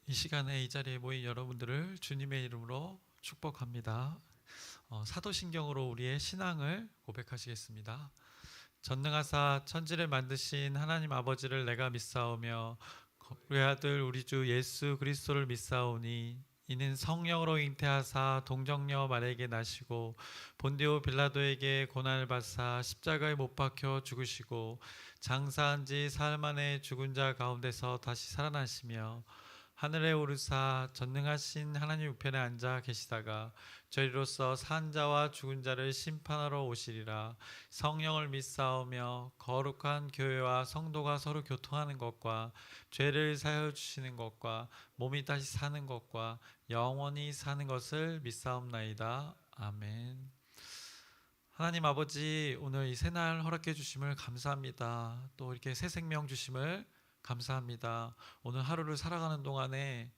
이 시간에 이 자리에 모인 여러분들을 주님의 이름으로 축복합니다. 사도신경으로 우리의 신앙을 고백하시겠습니다. 전능하사 천지를 만드신 하나님 아버지를 내가 믿사오며 우리 아들 우리 주 예수 그리스도를 믿사오니 이는 성령으로 잉태하사 동정녀 마리아에게 나시고 본디오 빌라도에게 고난을 받사 십자가에 못 박혀 죽으시고 장사한 지 사흘 만에 죽은 자 가운데서 다시 살아나시며 하늘에 오르사 전능하신 하나님 우편에 앉아 계시다가 저희로서 산 자와 죽은 자를 심판하러 오시리라. 성령을 믿사오며 거룩한 교회와 성도가 서로 교통하는 것과 죄를 사하여 주시는 것과 몸이 다시 사는 것과 영원히 사는 것을 믿사옵나이다. 아멘. 하나님 아버지, 오늘 이 새날 허락해 주심을 감사합니다. 또 이렇게 새 생명 주심을 감사합니다. 오늘 하루를 살아가는 동안에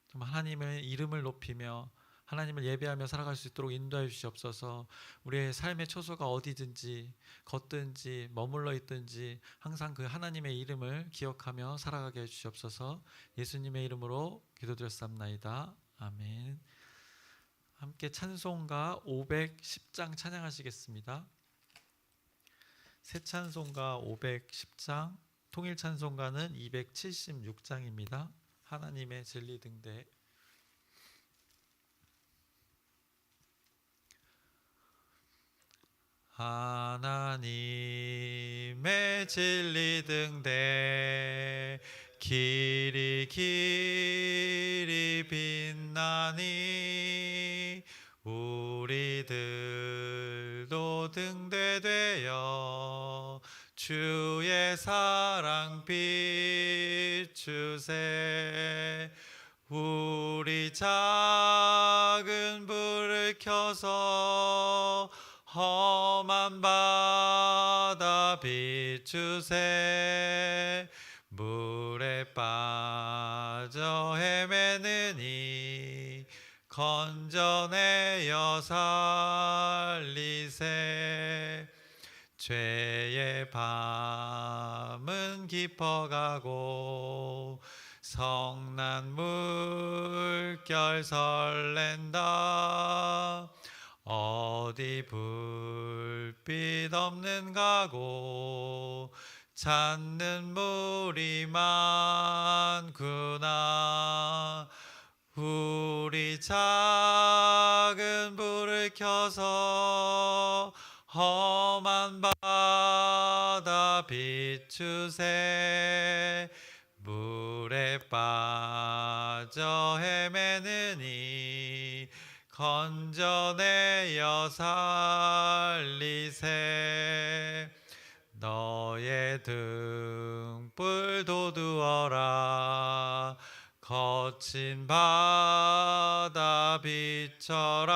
정말 하나님의 이름을 높이며 하나님을 예배하며 살아갈 수 있도록 인도해 주시옵소서. 우리의 삶의 초소가 어디든지 걷든지 머물러 있든지 항상 그 하나님의 이름을 기억하며 살아가게 해 주시옵소서. 예수님의 이름으로 기도드렸사옵나이다. 아멘. 함께 찬송가 510장 찬양하시겠습니다. 새 찬송가 510장, 통일 찬송가는 276장입니다. 하나님의 진리 등대. 하나님의 진리 등대 길이 길이 빛나니 우리들도 등대되어 주의 사랑 비추세. 우리 작은 불을 켜서 험한 바다 비추세. 물에 빠져 헤매느니 건져내어 살리세. 죄의 밤은 깊어가고 성난 물결 설렌다. 어디 불빛 없는 가고 찾는 물이 많구나. 우리 작은 불을 켜서 험한 바다 비추세. 물에 빠져 헤매느니 건져내어 살리세. 너의 등불 돋우어라. 거친 바다 비춰라.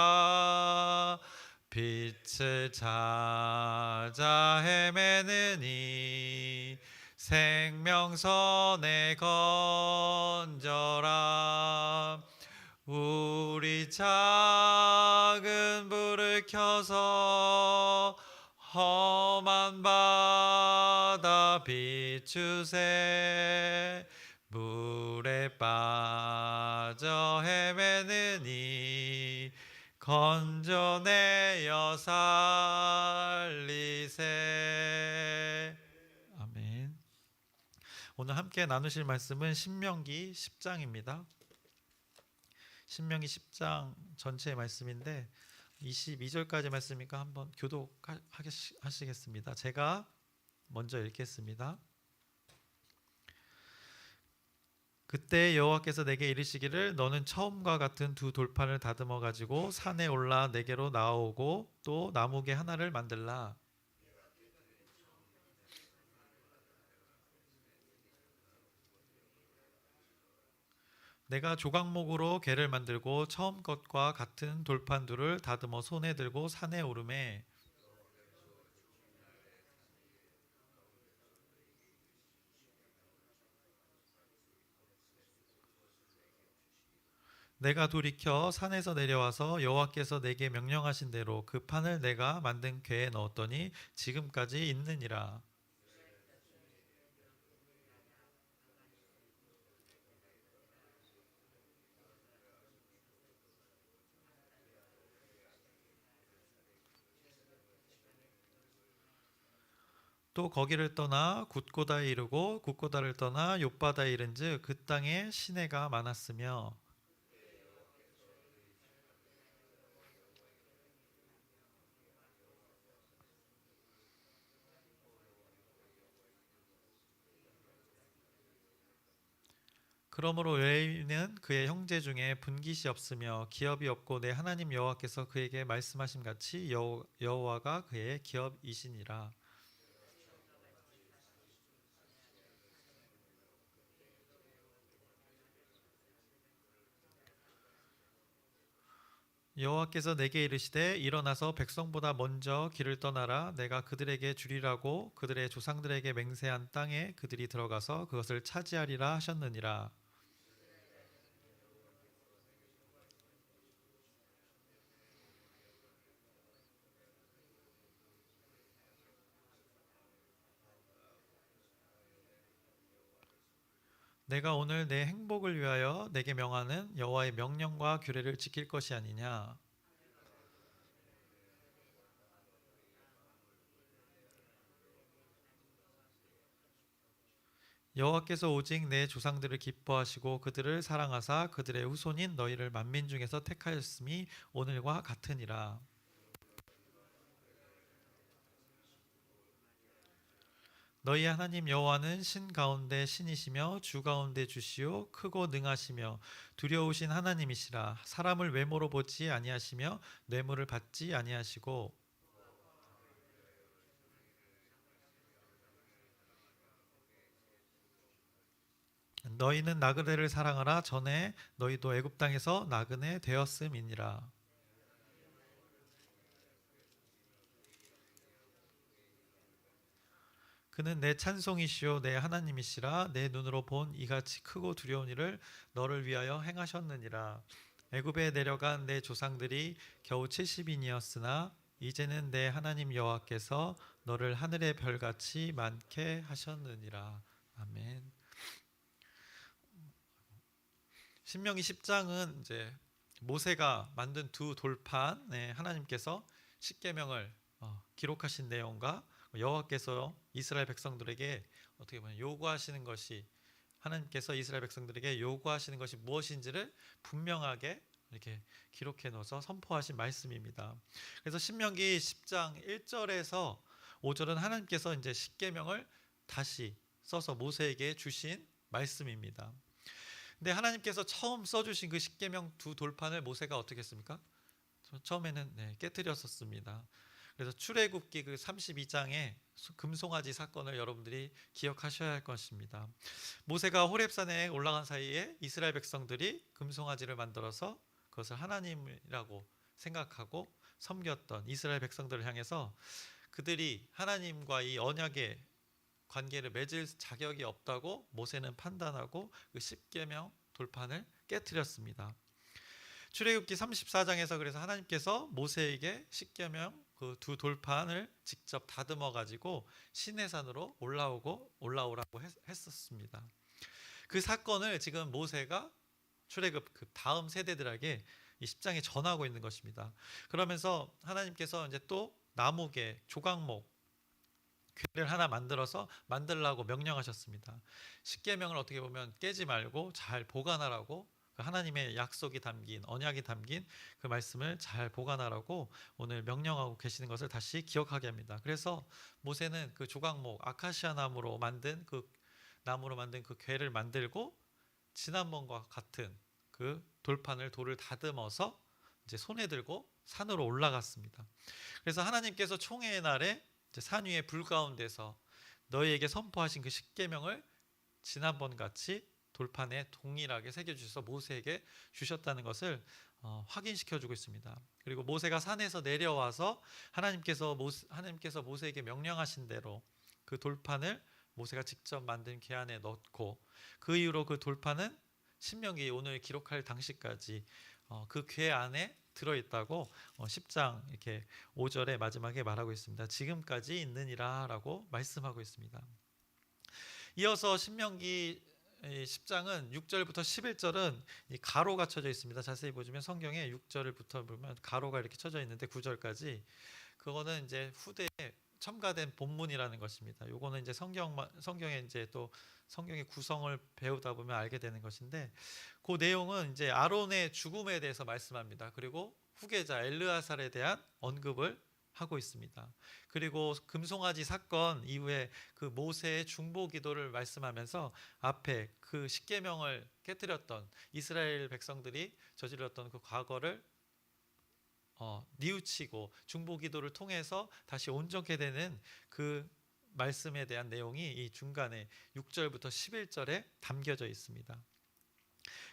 빛을 찾아 헤매느니 생명선에 건져라. 우리 작은 불을 켜서 험한 바다 비추세. 물에 빠져 헤매느니 건져내어 살리세. 아멘. 오늘 함께 나누실 말씀은 신명기 10장입니다. 신명기 10장 전체의 말씀인데 22절까지 말씀이니까 한번 교독하시겠습니다. 제가 먼저 읽겠습니다. 그때 여호와께서 내게 이르시기를 너는 처음과 같은 두 돌판을 다듬어 가지고 산에 올라 내게로 나오고 또 나무개 하나를 만들라. 내가 조각목으로 개를 만들고 처음 것과 같은 돌판 둘을 다듬어 손에 들고 산에 오르매 내가 돌이켜 산에서 내려와서 여호와께서 내게 명령하신 대로 그 판을 내가 만든 궤에 넣었더니 지금까지 있느니라. 또 거기를 떠나 굿고다에 이르고 굿고다를 떠나 욥바다에 이른즉 그 땅에 시내가 많았으며 그러므로 레위는 그의 형제 중에 분깃이 없으며 기업이 없고 내 하나님 여호와께서 그에게 말씀하신 같이 여호와가 그의 기업이시니라. 여호와께서 내게 이르시되 일어나서 백성보다 먼저 길을 떠나라. 내가 그들에게 주리라고 그들의 조상들에게 맹세한 땅에 그들이 들어가서 그것을 차지하리라 하셨느니라. 내가 오늘 내 행복을 위하여 내게 명하는 여호와의 명령과 규례를 지킬 것이 아니냐. 여호와께서 오직 내 조상들을 기뻐하시고 그들을 사랑하사 그들의 후손인 너희를 만민 중에서 택하였음이 오늘과 같으니라. 너희 하나님 여호와는 신 가운데 신이시며 주 가운데 주시요 크고 능하시며 두려우신 하나님이시라. 사람을 외모로 보지 아니하시며 뇌물을 받지 아니하시고 너희는 나그네를 사랑하라. 전에 너희도 애굽 땅에서 나그네 되었음이니라. 그는 내 찬송이시요 내 하나님이시라. 내 눈으로 본 이같이 크고 두려운 일을 너를 위하여 행하셨느니라. 애굽에 내려간 내 조상들이 겨우 70인이었으나 이제는 내 하나님 여호와께서 너를 하늘의 별같이 많게 하셨느니라. 아멘. 신명기 10장은 이제 모세가 만든 두 돌판에 하나님께서 십계명을 기록하신 내용과 여호와께서 이스라엘 백성들에게 어떻게 보면 요구하시는 것이 하나님께서 이스라엘 백성들에게 요구하시는 것이 무엇인지를 분명하게 이렇게 기록해 놓아서 선포하신 말씀입니다. 그래서 신명기 10장 1절에서 5절은 하나님께서 이제 십계명을 다시 써서 모세에게 주신 말씀입니다. 근데 하나님께서 처음 써주신 그 십계명 두 돌판을 모세가 어떻게 했습니까? 처음에는 깨뜨렸었습니다. 그래서 출애굽기 그 32장의 금송아지 사건을 여러분들이 기억하셔야 할 것입니다. 모세가 호렙산에 올라간 사이에 이스라엘 백성들이 금송아지를 만들어서 그것을 하나님이라고 생각하고 섬겼던 이스라엘 백성들을 향해서 그들이 하나님과 이 언약의 관계를 맺을 자격이 없다고 모세는 판단하고 그 십계명 돌판을 깨뜨렸습니다. 출애굽기 34장에서 그래서 하나님께서 모세에게 십계명 그 두 돌판을 직접 다듬어 가지고 시내산으로 올라오라고 했었습니다. 그 사건을 지금 모세가 출애굽 그 다음 세대들에게 이 10장에 전하고 있는 것입니다. 그러면서 하나님께서 이제 또 나무개 조각목 궤를 하나 만들라고 명령하셨습니다. 십계명을 어떻게 보면 깨지 말고 잘 보관하라고 하나님의 약속이 담긴 언약이 담긴 그 말씀을 잘 보관하라고 오늘 명령하고 계시는 것을 다시 기억하게 합니다. 그래서 모세는 그 조각목 아카시아 나무로 만든 그 궤를 만들고 지난번과 같은 그 돌을 다듬어서 이제 손에 들고 산으로 올라갔습니다. 그래서 하나님께서 총회의 날에 산 위에 불 가운데서 너희에게 선포하신 그 십계명을 지난번 같이 돌판에 동일하게 새겨주셔서 모세에게 주셨다는 것을 확인시켜주고 있습니다. 그리고 모세가 산에서 내려와서 하나님께서 모세에게 명령하신 대로 그 돌판을 모세가 직접 만든 궤 안에 넣고 그 이후로 그 돌판은 신명기 오늘 기록할 당시까지 그 궤 안에 들어있다고 10장 이렇게 5절에 마지막에 말하고 있습니다. 지금까지 있느니라라고 말씀하고 있습니다. 이어서 신명기 10장은 6절부터 11절은 가로가 쳐져 있습니다. 자세히 보시면 성경에 6절부터 보면 가로가 이렇게 쳐져 있는데 9절까지 그거는 이제 후대에 첨가된 본문이라는 것입니다. 요거는 이제 성경에 이제 또 성경의 구성을 배우다 보면 알게 되는 것인데, 그 내용은 이제 아론의 죽음에 대해서 말씀합니다. 그리고 후계자 엘르아살에 대한 언급을 하고 있습니다. 그리고 금송아지 사건 이후에 그 모세의 중보 기도를 말씀하면서 앞에 그 십계명을 깨뜨렸던 이스라엘 백성들이 저질렀던 그 과거를 뉘우치고 중보 기도를 통해서 다시 온전케 되는 그 말씀에 대한 내용이 이 중간에 6절부터 11절에 담겨져 있습니다.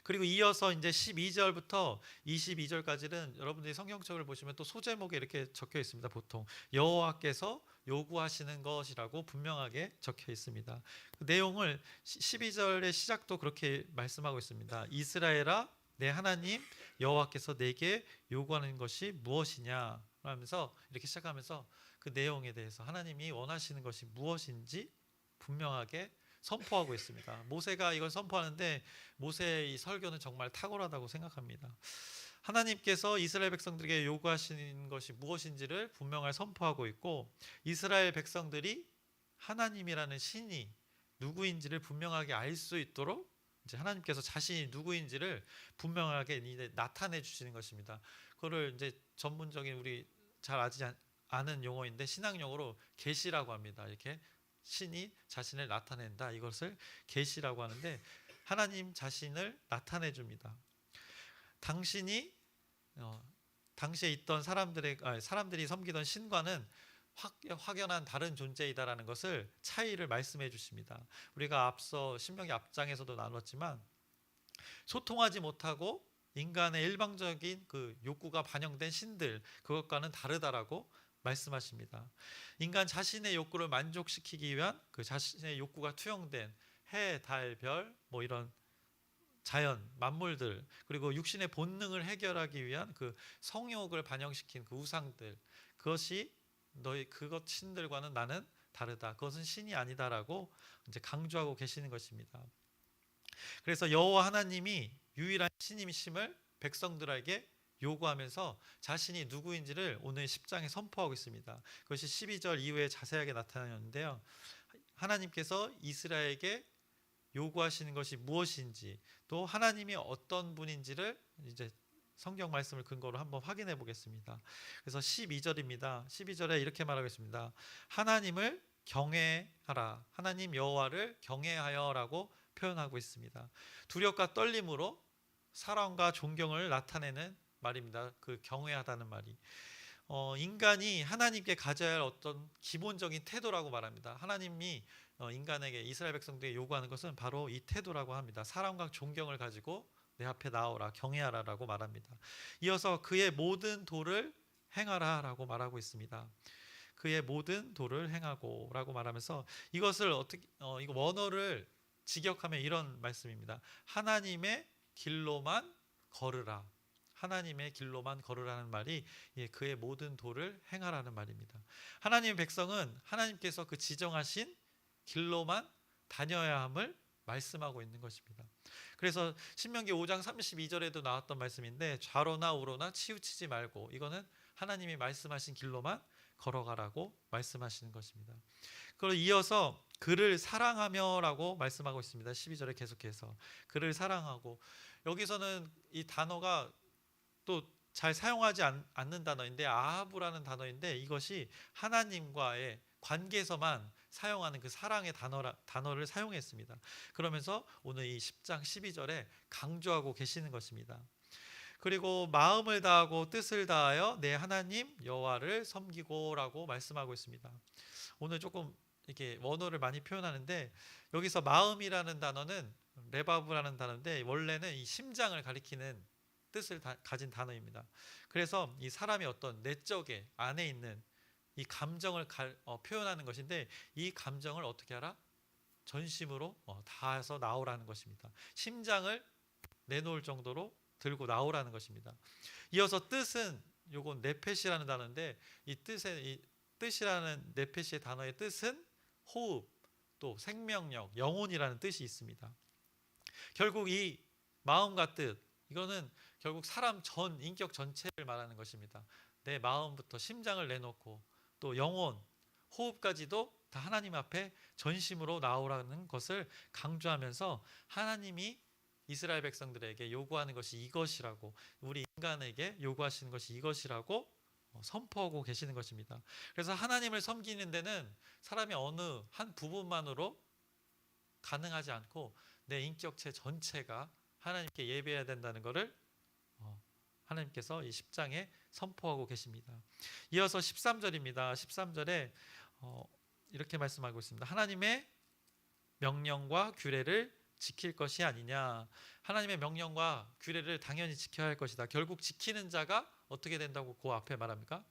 그리고 이어서 이제 12절부터 22절까지는 여러분들이 성경책을 보시면 또 소제목에 이렇게 적혀 있습니다. 보통 여호와께서 요구하시는 것이라고 분명하게 적혀 있습니다. 그 내용을 12절의 시작도 그렇게 말씀하고 있습니다. 이스라엘아, 내 하나님 여호와께서 내게 요구하는 것이 무엇이냐 하면서 이렇게 시작하면서 그 내용에 대해서 하나님이 원하시는 것이 무엇인지 분명하게 선포하고 있습니다. 모세가 이걸 선포하는데 모세의 이 설교는 정말 탁월하다고 생각합니다. 하나님께서 이스라엘 백성들에게 요구하시는 것이 무엇인지를 분명하게 선포하고 있고, 이스라엘 백성들이 하나님이라는 신이 누구인지를 분명하게 알 수 있도록 이제 하나님께서 자신이 누구인지를 분명하게 이제 나타내 주시는 것입니다. 그거를 이제 전문적인 우리 잘 아는 용어인데 신학 용어로 계시라고 합니다. 이렇게 신이 자신을 나타낸다. 이것을 계시라고 하는데 하나님 자신을 나타내 줍니다. 당시에 있던 사람들이 섬기던 신과는 확연한 다른 존재이다라는 것을 차이를 말씀해 주십니다. 우리가 앞서 신명기 앞장에서도 나눴지만 소통하지 못하고 인간의 일방적인 그 욕구가 반영된 신들, 그것과는 다르다라고 말씀하십니다. 인간 자신의 욕구를 만족시키기 위한 그 자신의 욕구가 투영된 해, 달, 별, 뭐 이런 자연, 만물들, 그리고 육신의 본능을 해결하기 위한 그 성욕을 반영시킨 그 우상들, 그것 신들과는 나는 다르다. 그것은 신이 아니다라고 이제 강조하고 계시는 것입니다. 그래서 여호와 하나님이 유일한 신임심을 백성들에게 요구하면서 자신이 누구인지를 오늘 10장에 선포하고 있습니다. 그것이 12절 이후에 자세하게 나타나는데요. 하나님께서 이스라엘에게 요구하시는 것이 무엇인지, 또 하나님이 어떤 분인지를 이제 성경 말씀을 근거로 한번 확인해 보겠습니다. 그래서 12절입니다. 12절에 이렇게 말하고 있습니다. 하나님을 경외하라. 하나님 여호와를 경외하여라고 표현하고 있습니다. 두렵과 떨림으로 사랑과 존경을 나타내는 말입니다. 그 경외하다는 말이 인간이 하나님께 가져야 할 어떤 기본적인 태도라고 말합니다. 하나님이 인간에게, 이스라엘 백성들에게 요구하는 것은 바로 이 태도라고 합니다. 사랑과 존경을 가지고 내 앞에 나오라, 경외하라라고 말합니다. 이어서 그의 모든 도를 행하라라고 말하고 있습니다. 그의 모든 도를 행하고라고 말하면서 이것을 이거 원어를 직역하면 이런 말씀입니다. 하나님의 길로만 걸으라. 하나님의 길로만 걸으라는 말이 그의 모든 도를 행하라는 말입니다. 하나님의 백성은 하나님께서 그 지정하신 길로만 다녀야 함을 말씀하고 있는 것입니다. 그래서 신명기 5장 32절에도 나왔던 말씀인데 좌로나 우로나 치우치지 말고, 이거는 하나님이 말씀하신 길로만 걸어가라고 말씀하시는 것입니다. 그리고 이어서 그를 사랑하며라고 말씀하고 있습니다. 12절에 계속해서 그를 사랑하고, 여기서는 이 단어가 또 잘 사용하지 않는 단어인데 아하브라는 단어인데, 이것이 하나님과의 관계에서만 사용하는 그 사랑의 단어를 사용했습니다. 그러면서 오늘 이 10장 12절에 강조하고 계시는 것입니다. 그리고 마음을 다하고 뜻을 다하여 내 하나님 여호와를 섬기고라고 말씀하고 있습니다. 오늘 조금 이렇게 원어를 많이 표현하는데, 여기서 마음이라는 단어는 레바브라는 단어인데 원래는 이 심장을 가리키는 뜻을 가진 단어입니다. 그래서 이 사람이 어떤 내적에 안에 있는 이 감정을 표현하는 것인데, 이 감정을 어떻게 하라? 전심으로 다해서 나오라는 것입니다. 심장을 내놓을 정도로 들고 나오라는 것입니다. 이어서 뜻은 요건 네펫이라는 단어인데, 이 뜻이라는 네펫의 단어의 뜻은 호흡, 또 생명력, 영혼이라는 뜻이 있습니다. 결국 이 마음과 뜻, 이거는 결국 사람 인격 전체를 말하는 것입니다. 내 마음부터 심장을 내놓고 또 영혼, 호흡까지도 다 하나님 앞에 전심으로 나오라는 것을 강조하면서 하나님이 이스라엘 백성들에게 요구하는 것이 이것이라고, 우리 인간에게 요구하시는 것이 이것이라고 선포하고 계시는 것입니다. 그래서 하나님을 섬기는 데는 사람이 어느 한 부분만으로 가능하지 않고 내 인격체 전체가 하나님께 예배해야 된다는 것을 하나님께서 이 10장에 선포하고 계십니다. 이어서 13절입니다. 13절에 이렇게 말씀하고 있습니다. 하나님의 명령과 규례를 지킬 것이 아니냐. 하나님의 명령과 규례를 당연히 지켜야 할 것이다. 결국 지키는 자가 어떻게 된다고 그 앞에 말합니까?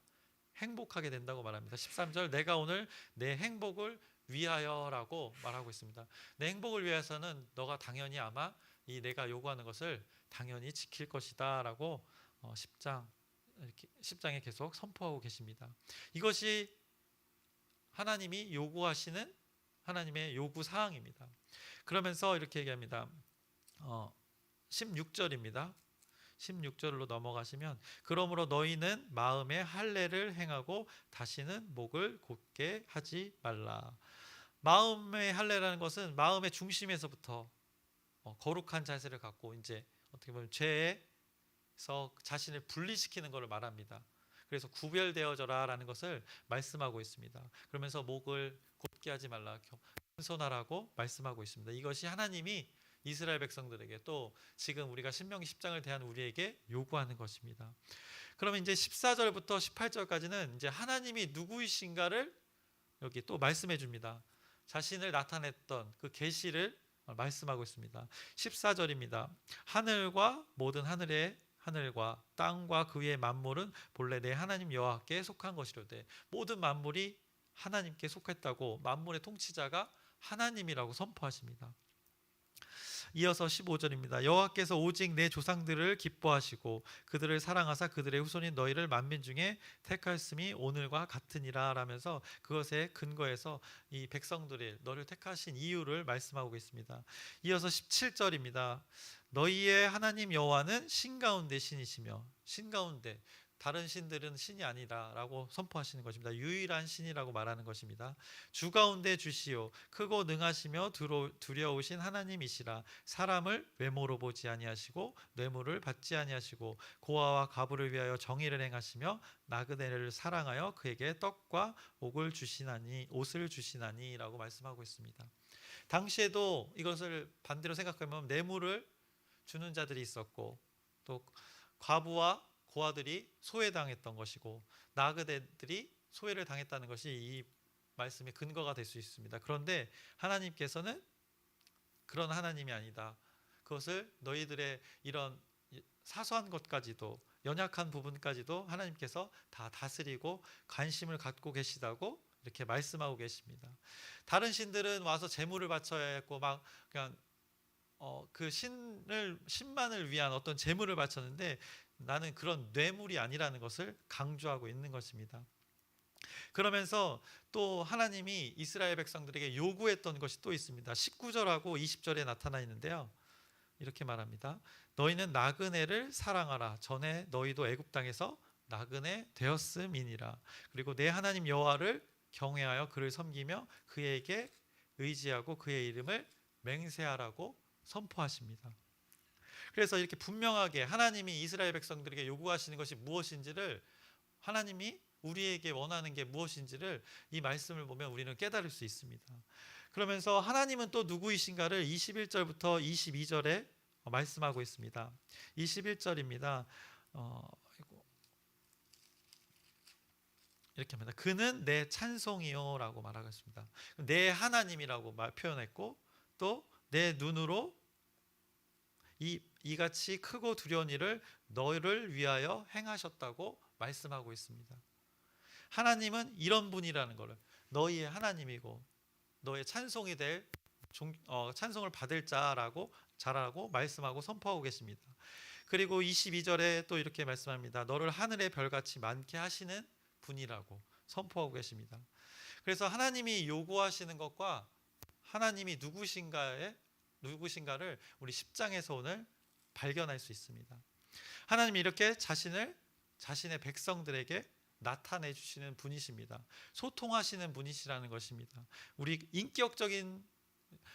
행복하게 된다고 말합니다. 13절, 내가 오늘 내 행복을 위하여라고 말하고 있습니다. 내 행복을 위해서는 너가 당연히 아마 이 내가 요구하는 것을 당연히 지킬 것이다 라고 10장에 계속 선포하고 계십니다. 이것이 하나님이 요구하시는 하나님의 요구 사항입니다. 그러면서 이렇게 얘기합니다. 16절입니다. 16절로 넘어가시면, 그러므로 너희는 마음에 할례를 행하고 다시는 목을 곧게 하지 말라. 마음의 할례라는 것은 마음의 중심에서부터 거룩한 자세를 갖고 이제 어떻게 보면 죄에서 자신을 분리시키는 것을 말합니다. 그래서 구별되어져라라는 것을 말씀하고 있습니다. 그러면서 목을 곧게 하지 말라, 겸손하라고 말씀하고 있습니다. 이것이 하나님이 이스라엘 백성들에게, 또 지금 우리가 신명기 10장을 대한 우리에게 요구하는 것입니다. 그러면 이제 14절부터 18절까지는 이제 하나님이 누구이신가를 여기 또 말씀해 줍니다. 자신을 나타냈던 그 계시를 말씀하고 있습니다. 14절입니다. 하늘과 모든 하늘과 땅과 그 위의 만물은 본래 내 하나님 여호와께 속한 것이로되, 모든 만물이 하나님께 속했다고, 만물의 통치자가 하나님이라고 선포하십니다. 이어서 15절입니다. 여호와께서 오직 내 조상들을 기뻐하시고 그들을 사랑하사 그들의 후손인 너희를 만민 중에 택하였음이 오늘과 같으니라 라면서 그것에 근거해서 이 백성들이 너를 택하신 이유를 말씀하고 있습니다. 이어서 17절입니다. 너희의 하나님 여호와는 신 가운데 신이시며, 신 가운데, 다른 신들은 신이 아니다라고 선포하시는 것입니다. 유일한 신이라고 말하는 것입니다. 주 가운데 주시오, 크고 능하시며 두려우신 하나님이시라. 사람을 외모로 보지 아니하시고 뇌물을 받지 아니하시고 고아와 과부를 위하여 정의를 행하시며 나그네를 사랑하여 그에게 떡과 옷을 주시나니라고 말씀하고 있습니다. 당시에도 이것을 반대로 생각하면 뇌물을 주는 자들이 있었고, 또 과부와 고아들이 소외당했던 것이고, 나그네들이 소외를 당했다는 것이 이 말씀의 근거가 될 수 있습니다. 그런데 하나님께서는 그런 하나님이 아니다. 그것을 너희들의 이런 사소한 것까지도, 연약한 부분까지도 하나님께서 다 다스리고 관심을 갖고 계시다고 이렇게 말씀하고 계십니다. 다른 신들은 와서 제물을 바쳐야 했고 막 그냥 그 신만을 위한 어떤 제물을 바쳤는데, 나는 그런 뇌물이 아니라는 것을 강조하고 있는 것입니다. 그러면서 또 하나님이 이스라엘 백성들에게 요구했던 것이 또 있습니다. 19절하고 20절에 나타나 있는데요. 이렇게 말합니다. 너희는 나그네를 사랑하라. 전에 너희도 애굽 땅에서 나그네 되었음이니라. 그리고 내 하나님 여호와를 경외하여 그를 섬기며 그에게 의지하고 그의 이름을 맹세하라고 선포하십니다. 그래서 이렇게 분명하게 하나님이 이스라엘 백성들에게 요구하시는 것이 무엇인지를, 하나님이 우리에게 원하는 게 무엇인지를 이 말씀을 보면 우리는 깨달을 수 있습니다. 그러면서 하나님은 또 누구이신가를 21절부터 22절에 말씀하고 있습니다. 21절입니다. 이렇게 합니다. 그는 내 찬송이요 라고 말하고 있습니다. 내 하나님이라고 표현했고, 또 내 눈으로 이같이 크고 두려운 일을 너희를 위하여 행하셨다고 말씀하고 있습니다. 하나님은 이런 분이라는 것을, 너희의 하나님이고 너의 찬송이 될 찬송을 받을 자라고 말씀하고 선포하고 계십니다. 그리고 22절에 또 이렇게 말씀합니다. 너를 하늘의 별같이 많게 하시는 분이라고 선포하고 계십니다. 그래서 하나님이 요구하시는 것과 하나님이 누구신가를 우리 10장에서 오늘 발견할 수 있습니다. 하나님이 이렇게 자신의 백성들에게 나타내 주시는 분이십니다. 소통하시는 분이시라는 것입니다. 우리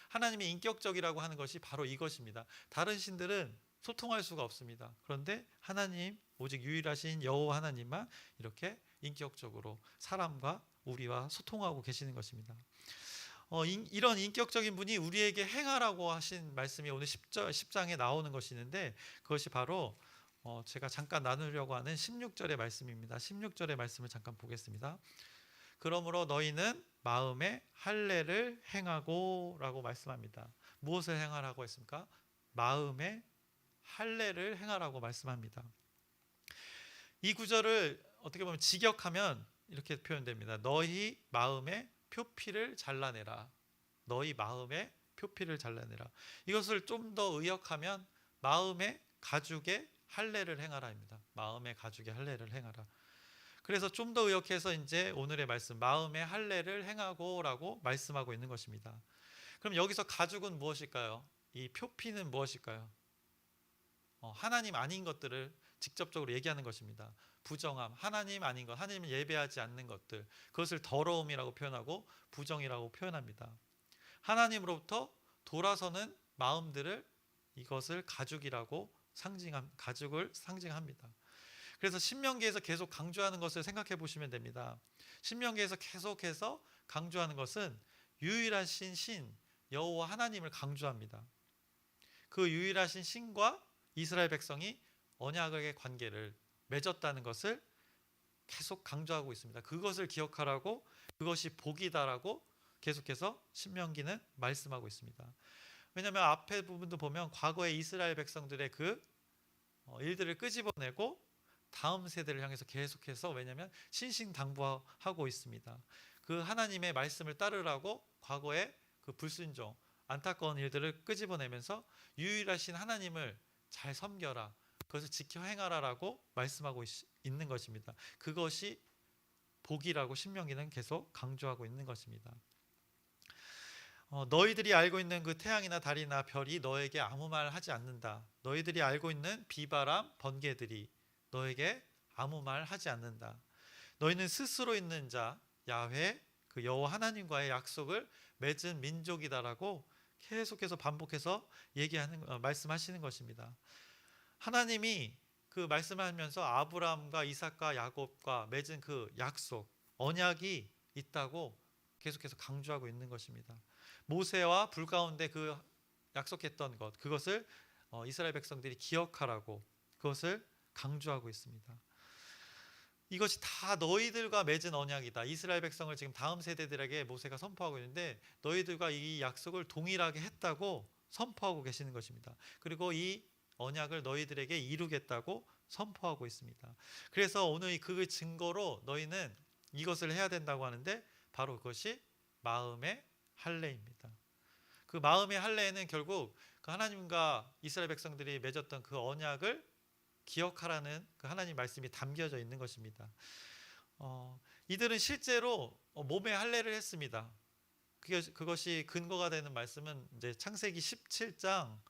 하나님이 인격적이라고 하는 것이 바로 이것입니다. 다른 신들은 소통할 수가 없습니다. 그런데 하나님, 오직 유일하신 여호와 하나님만 이렇게 인격적으로 사람과 우리와 소통하고 계시는 것입니다. 이런 인격적인 분이 우리에게 행하라고 하신 말씀이 오늘 10장에 나오는 것이 있는데, 그것이 바로 제가 잠깐 나누려고 하는 16절의 말씀입니다. 16절의 말씀을 잠깐 보겠습니다. 그러므로 너희는 마음에 할례를 행하고 라고 말씀합니다. 무엇을 행하라고 했습니까? 마음에 할례를 행하라고 말씀합니다. 이 구절을 어떻게 보면 직역하면 이렇게 표현됩니다. 너희 마음에 표피를 잘라내라. 너희 마음에 표피를 잘라내라. 이것을 좀 더 의역하면 마음의 가죽에 할례를 행하라입니다. 마음의 가죽에 할례를 행하라. 그래서 좀 더 의역해서 이제 오늘의 말씀, 마음의 할례를 행하고라고 말씀하고 있는 것입니다. 그럼 여기서 가죽은 무엇일까요? 이 표피는 무엇일까요? 하나님 아닌 것들을 직접적으로 얘기하는 것입니다. 부정함, 하나님 아닌 것, 하나님을 예배하지 않는 것들, 그것을 더러움이라고 표현하고 부정이라고 표현합니다. 하나님으로부터 돌아서는 마음들을, 이것을 가죽이라고 가죽을 상징합니다. 그래서 신명기에서 계속 강조하는 것을 생각해 보시면 됩니다. 신명기에서 계속해서 강조하는 것은 유일하신 신 여호와 하나님을 강조합니다. 그 유일하신 신과 이스라엘 백성이 언약의 관계를 맺었다는 것을 계속 강조하고 있습니다. 그것을 기억하라고, 그것이 복이다라고 계속해서 신명기는 말씀하고 있습니다. 왜냐하면 앞에 부분도 보면 과거의 이스라엘 백성들의 그 일들을 끄집어내고 다음 세대를 향해서 계속해서, 왜냐하면 신신당부하고 있습니다. 그 하나님의 말씀을 따르라고 과거의 그 불순종, 안타까운 일들을 끄집어내면서 유일하신 하나님을 잘 섬겨라, 그것을 지켜 행하라라고 말씀하고 있는 것입니다. 그것이 복이라고 신명기는 계속 강조하고 있는 것입니다. 너희들이 알고 있는 그 태양이나 달이나 별이 너에게 아무 말 하지 않는다. 너희들이 알고 있는 비바람, 번개들이 너에게 아무 말 하지 않는다. 너희는 스스로 있는 자 야훼, 그 여호와 하나님과의 약속을 맺은 민족이다라고 계속해서 반복해서 말씀하시는 것입니다. 하나님이 그 말씀하면서 아브라함과 이삭과 야곱과 맺은 그 약속, 언약이 있다고 계속해서 강조하고 있는 것입니다. 모세와 불 가운데 그 약속했던 것, 그것을 이스라엘 백성들이 기억하라고 그것을 강조하고 있습니다. 이것이 다 너희들과 맺은 언약이다. 이스라엘 백성을 지금 다음 세대들에게 모세가 선포하고 있는데, 너희들과 이 약속을 동일하게 했다고 선포하고 계시는 것입니다. 그리고 이 언약을 너희들에게 이루겠다고 선포하고 있습니다. 그래서 오늘 그 증거로 너희는 이것을 해야 된다고 하는데, 바로 그것이 마음의 할례입니다. 그 마음의 할례에는 결국 그 하나님과 이스라엘 백성들이 맺었던 그 언약을 기억하라는 그 하나님 말씀이 담겨져 있는 것입니다. 이들은 실제로 몸의 할례를 했습니다. 그것이 근거가 되는 말씀은 이제 창세기 17장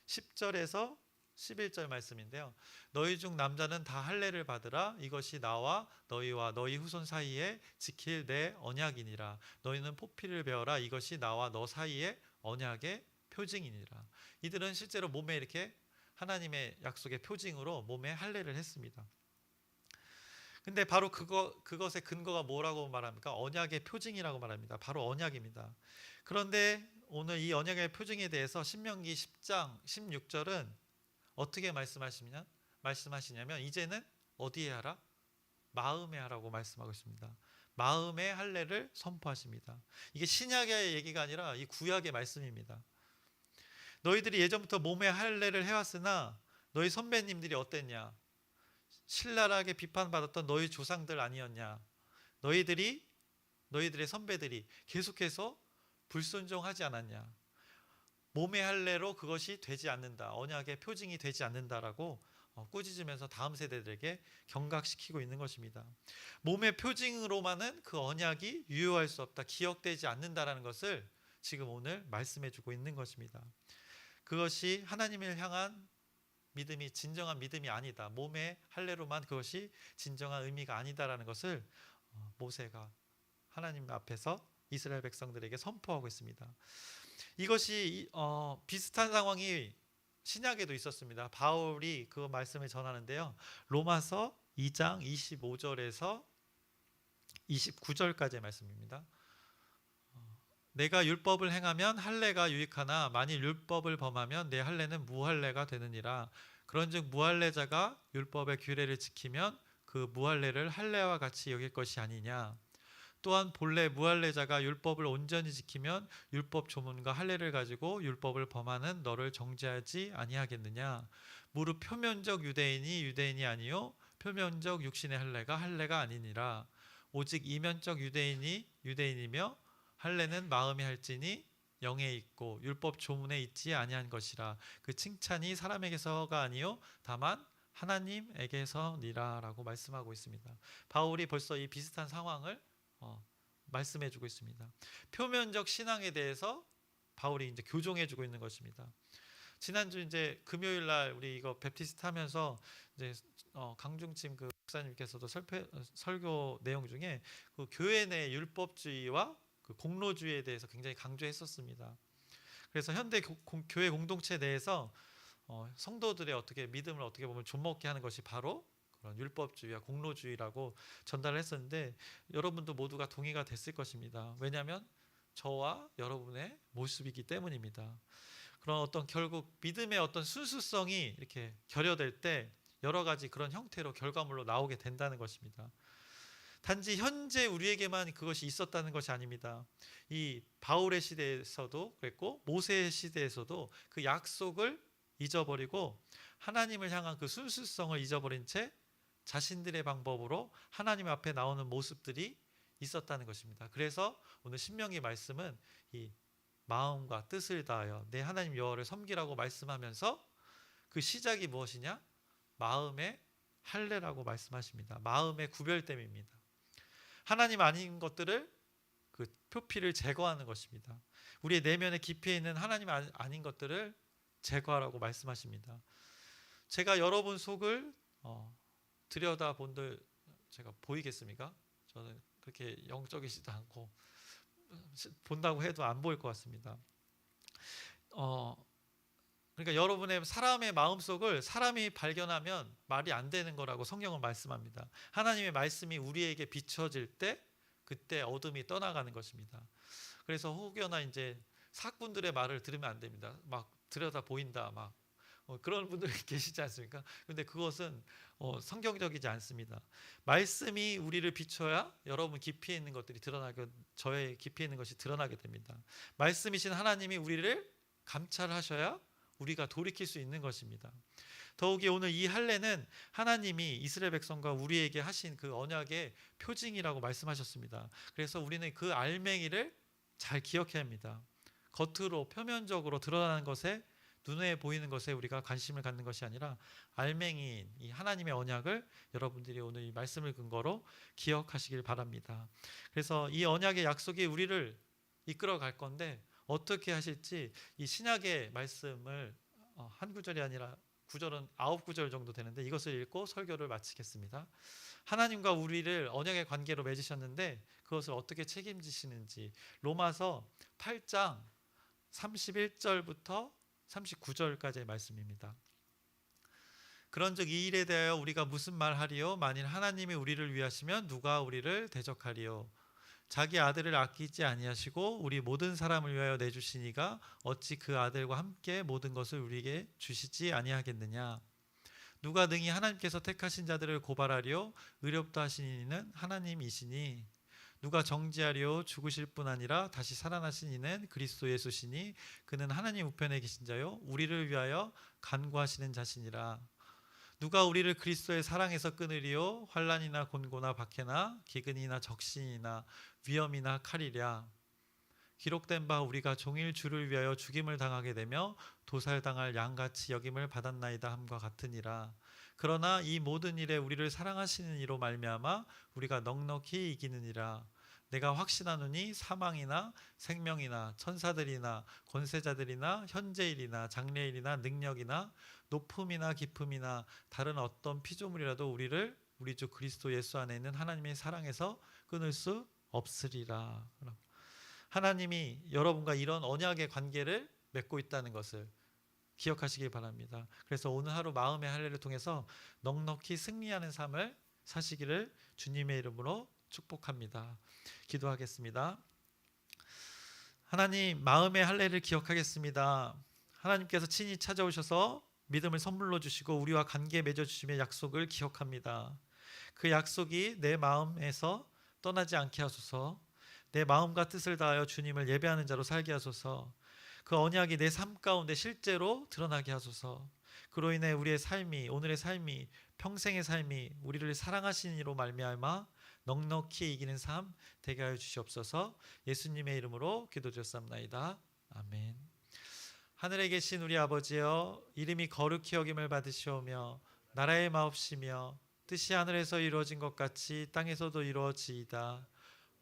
10절에서 11절 말씀인데요. 너희 중 남자는 다 할례를 받으라. 이것이 나와 너희와 너희 후손 사이에 지킬 내 언약이니라. 너희는 포피를 베어라. 이것이 나와 너 사이에 언약의 표징이니라. 이들은 실제로 몸에 이렇게 하나님의 약속의 표징으로 몸에 할례를 했습니다. 근데 바로 그것의 근거가 뭐라고 말합니까? 언약의 표징이라고 말합니다. 바로 언약입니다. 그런데 오늘 이 언약의 표징에 대해서 신명기 10장 16절은 어떻게 말씀하시냐면 이제는 어디에 하라? 마음에 하라고 말씀하고 있습니다. 마음의 할례를 선포하십니다. 이게 신약의 얘기가 아니라 이 구약의 말씀입니다. 너희들이 예전부터 몸의 할례를 해왔으나 너희 선배님들이 어땠냐? 신랄하게 비판받았던 너희 조상들 아니었냐? 너희들의 선배들이 계속해서 불순종하지 않았냐? 몸의 할례로 그것이 되지 않는다. 언약의 표징이 되지 않는다라고 꾸짖으면서 다음 세대들에게 경각시키고 있는 것입니다. 몸의 표징으로만은 그 언약이 유효할 수 없다. 기억되지 않는다라는 것을 지금 오늘 말씀해 주고 있는 것입니다. 그것이 하나님을 향한 믿음이 진정한 믿음이 아니다. 몸의 할례로만 그것이 진정한 의미가 아니다라는 것을 모세가 하나님 앞에서 이스라엘 백성들에게 선포하고 있습니다. 이것이 비슷한 상황이 신약에도 있었습니다. 바울이 그 말씀을 전하는데요. 로마서 2장 25절에서 29절까지의 말씀입니다. 내가 율법을 행하면 할례가 유익하나 만일 율법을 범하면 내 할례는 무할례가 되느니라. 그런즉 무할례자가 율법의 규례를 지키면 그 무할례를 할례와 같이 여길 것이 아니냐. 또한 본래 무할례자가 율법을 온전히 지키면 율법 조문과 할례를 가지고 율법을 범하는 너를 정죄하지 아니하겠느냐. 무릇 표면적 유대인이 유대인이 아니요 표면적 육신의 할례가 아니니라. 오직 이면적 유대인이 유대인이며 할례는 마음에 할지니 영에 있고 율법 조문에 있지 아니한 것이라. 그 칭찬이 사람에게서가 아니요 다만 하나님에게서니라라고 말씀하고 있습니다. 바울이 벌써 이 비슷한 상황을 말씀해주고 있습니다. 표면적 신앙에 대해서 바울이 이제 교정해주고 있는 것입니다. 지난주 이제 금요일 날 우리 이거 베프티스트 하면서 이제 강중침 그 목사님께서도 설교 내용 중에 그 교회 내 율법주의와 그 공로주의에 대해서 굉장히 강조했었습니다. 그래서 현대 교회 공동체 내에서 성도들의 어떻게 믿음을 어떻게 보면 좀먹게 하는 것이 바로 그런 율법주의와 공로주의라고 전달을 했었는데 여러분도 모두가 동의가 됐을 것입니다. 왜냐하면 저와 여러분의 모습이기 때문입니다. 그런 어떤 결국 믿음의 어떤 순수성이 이렇게 결여될 때 여러 가지 그런 형태로 결과물로 나오게 된다는 것입니다. 단지 현재 우리에게만 그것이 있었다는 것이 아닙니다. 이 바울의 시대에서도 그랬고 모세의 시대에서도 그 약속을 잊어버리고 하나님을 향한 그 순수성을 잊어버린 채 자신들의 방법으로 하나님 앞에 나오는 모습들이 있었다는 것입니다. 그래서 오늘 신명기 말씀은 이 마음과 뜻을 다하여 내 하나님 여호와를 섬기라고 말씀하면서 그 시작이 무엇이냐? 마음의 할례라고 말씀하십니다. 마음의 구별됨입니다. 하나님 아닌 것들을 그 표피를 제거하는 것입니다. 우리의 내면의 깊이에 있는 하나님 아닌 것들을 제거하라고 말씀하십니다. 제가 여러분 속을 들여다본들 제가 보이겠습니까? 저는 그렇게 영적이지도 않고 본다고 해도 안 보일 것 같습니다. 그러니까 여러분의 사람의 마음속을 사람이 발견하면 말이 안 되는 거라고 성경은 말씀합니다. 하나님의 말씀이 우리에게 비춰질 때 그때 어둠이 떠나가는 것입니다. 그래서 혹여나 이제 사꾼들의 말을 들으면 안 됩니다. 막 들여다 보인다 막 그런 분들이 계시지 않습니까? 근데 그것은 성경적이지 않습니다. 말씀이 우리를 비춰야 여러분 깊이에 있는 것들이 드러나게, 저의 깊이에 있는 것이 드러나게 됩니다. 말씀이신 하나님이 우리를 감찰하셔야 우리가 돌이킬 수 있는 것입니다. 더욱이 오늘 이 할례는 하나님이 이스라엘 백성과 우리에게 하신 그 언약의 표징이라고 말씀하셨습니다. 그래서 우리는 그 알맹이를 잘 기억해야 합니다. 겉으로 표면적으로 드러나는 것에 눈에 보이는 것에 우리가 관심을 갖는 것이 아니라 알맹이인 이 하나님의 언약을 여러분들이 오늘 이 말씀을 근거로 기억하시길 바랍니다. 그래서 이 언약의 약속이 우리를 이끌어 갈 건데 어떻게 하실지 이 신약의 말씀을 한 구절이 아니라 구절은 9구절 정도 되는데 이것을 읽고 설교를 마치겠습니다. 하나님과 우리를 언약의 관계로 맺으셨는데 그것을 어떻게 책임지시는지 로마서 8장 31절부터 39절까지의 말씀입니다. 그런즉 이 일에 대하여 우리가 무슨 말하리요? 만일 하나님이 우리를 위하시면 누가 우리를 대적하리요? 자기 아들을 아끼지 아니하시고 우리 모든 사람을 위하여 내주시니가 어찌 그 아들과 함께 모든 것을 우리에게 주시지 아니하겠느냐? 누가 능히 하나님께서 택하신 자들을 고발하리요? 의롭다 하신 이는 하나님이시니 누가 정죄하리요? 죽으실 뿐 아니라 다시 살아나신 이는 그리스도 예수시니 그는 하나님 우편에 계신 자요 우리를 위하여 간구하시는 자시니라. 누가 우리를 그리스도의 사랑에서 끊으리요? 환난이나 곤고나 박해나 기근이나 적신이나 위험이나 칼이랴. 기록된 바 우리가 종일 주를 위하여 죽임을 당하게 되며 도살당할 양같이 여김을 받았나이다 함과 같으니라. 그러나 이 모든 일에 우리를 사랑하시는 이로 말미암아 우리가 넉넉히 이기느니라. 내가 확신하노니 사망이나 생명이나 천사들이나 권세자들이나 현재일이나 장래일이나 능력이나 높음이나 깊음이나 다른 어떤 피조물이라도 우리를 우리 주 그리스도 예수 안에 있는 하나님의 사랑에서 끊을 수 없으리라. 하나님이 여러분과 이런 언약의 관계를 맺고 있다는 것을 기억하시기 바랍니다. 그래서 오늘 하루 마음의 할례를 통해서 넉넉히 승리하는 삶을 사시기를 주님의 이름으로 축복합니다. 기도하겠습니다. 하나님, 마음의 할례를 기억하겠습니다. 하나님께서 친히 찾아오셔서 믿음을 선물로 주시고 우리와 관계 맺어주심의 약속을 기억합니다. 그 약속이 내 마음에서 떠나지 않게 하소서. 내 마음과 뜻을 다하여 주님을 예배하는 자로 살게 하소서. 그 언약이 내 삶 가운데 실제로 드러나게 하소서. 그로 인해 우리의 삶이, 오늘의 삶이, 평생의 삶이 우리를 사랑하시는 이로 말미암아 넉넉히 이기는 삶 되게 하여 주시옵소서. 예수님의 이름으로 기도드렸사옵나이다. 아멘. 하늘에 계신 우리 아버지여, 이름이 거룩히 여김을 받으시오며 나라의 마옵시며 뜻이 하늘에서 이루어진 것 같이 땅에서도 이루어지이다.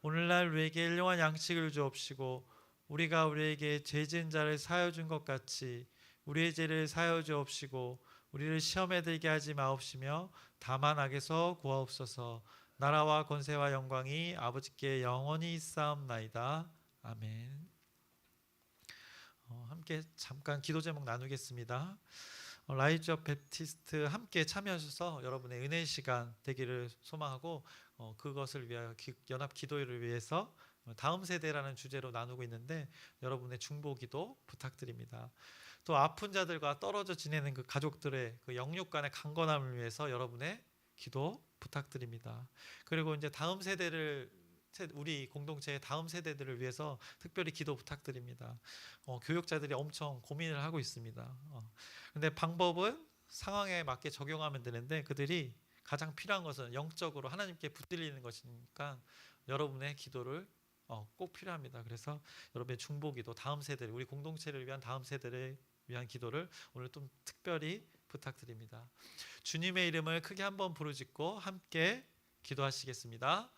오늘날 우리에게 일용할 양식을 주옵시고 우리가 우리에게 죄 지은 자를 사하여 준 것 같이 우리의 죄를 사하여 주옵시고 우리를 시험에 들게 하지 마옵시며 다만 악에서 구하옵소서. 나라와 권세와 영광이 아버지께 영원히 있사옵나이다. 아멘. 함께 잠깐 기도 제목 나누겠습니다. 라이즈 업 베프티스트 함께 참여하셔서 여러분의 은혜의 시간 되기를 소망하고 그것을 위하여 연합 기도회를 위해서 다음 세대라는 주제로 나누고 있는데 여러분의 중보기도 부탁드립니다. 또 아픈 자들과 떨어져 지내는 그 가족들의 그 영육 간의 강건함을 위해서 여러분의 기도 부탁드립니다. 그리고 이제 다음 세대를 우리 공동체의 다음 세대들을 위해서 특별히 기도 부탁드립니다. 교육자들이 엄청 고민을 하고 있습니다. 근데 방법은 상황에 맞게 적용하면 되는데 그들이 가장 필요한 것은 영적으로 하나님께 붙들리는 것이니까 여러분의 기도를 꼭 필요합니다. 그래서 여러분의 중보기도, 다음 세대를, 우리 공동체를 위한 다음 세대를 위한 기도를 오늘 좀 특별히 부탁드립니다. 주님의 이름을 크게 한번 부르짖고 함께 기도하시겠습니다.